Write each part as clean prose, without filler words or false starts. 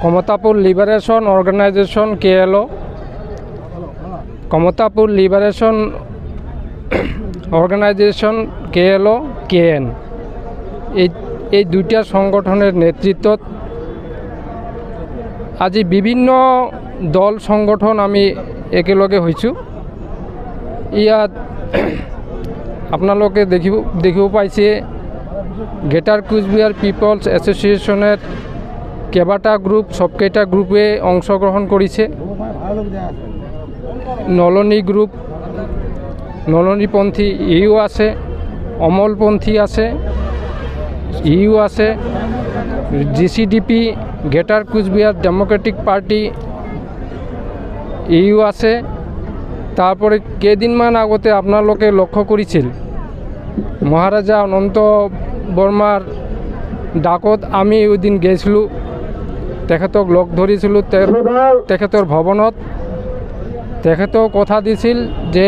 Kamtapur Liberation Organization KLO, Kamtapur Liberation Organization KLO KN, এই দুইটা সংগঠনের নেতৃত্বত আজি বিভিন্ন দল সংগঠন আমি একেলগে হয়েছো। ইয়াত আপোনালোকে দেখিব পাইছে গ্রেটার কুচবিহার পিপলস এসোসিয়েশনের কেবাটা গ্রুপ, সবকেইটা গ্রুপে অংশগ্রহণ করেছে। নলনী গ্রুপ, নলনীপন্থী ইউ আছে, অমলপন্থী আছে, ইউ আছে, GCDP greater Cooch Behar democratic party ইউ আছে। তারপরে কেদিনমান আগতে আপনালোকে লক্ষ্য করেছিল মহারাজা অনন্ত বর্মার ডাকত আমি ওই দিন গেছিলো, তেখেতক লগ ধরিছিল তেখেতর ভবনত। তেখেতও কথা দিছিল যে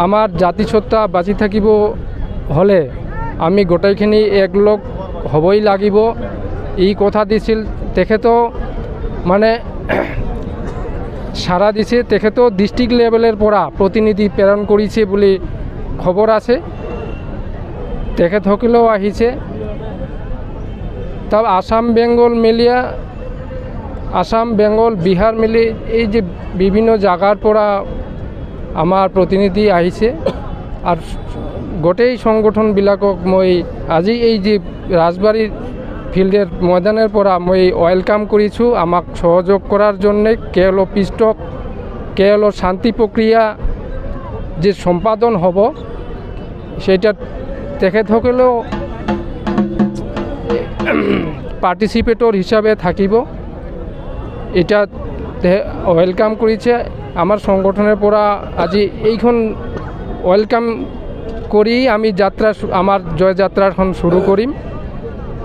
আমার জাতিসত্তা বাঁচি থাকিব হলে আমি গোটাইখিনি একলগ হবই লাগিব, এই কথা দিছিল। তেখেতও মানে সারা দিছে। তেখেতও ডিস্ট্রিক্ট লেভেলের পরা প্রতিনিধি প্রেরণ করেছে বলে খবর আছে। তেখেত সকলেও আহিছে। তবে আসাম বেঙ্গল মিলিয়া, আসাম বেঙ্গল বিহার মিলি এই যে বিভিন্ন জায়গার পরা আমার প্রতিনিধি আহিছে। আর গোটেই সংগঠনবিলাকক মই আজি এই যে রাজবাড়ির ফিল্ডের ময়দানের পরা মই ওয়েলকাম করেছো আমাক সহযোগ করার জন্যে। KLO পিস্টক, KLO শান্তি প্রক্রিয়া যে সম্পাদন হব সেটা তেখেত সকলেও পার্টিসিপেটর হিসাবে থাকিব, এটা ওয়েলকাম করেছে। আমার সংগঠনের পরা আজি এইখন ওয়েলকাম করি আমি যাত্রা, আমার জয়যাত্রাখন শুরু করিম।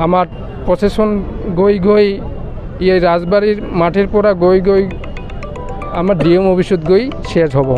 আমার প্রসেশন গই এই রাজবাড়ির মাঠের পরা গই আমার ডিএম অফিসত গই শেষ হব।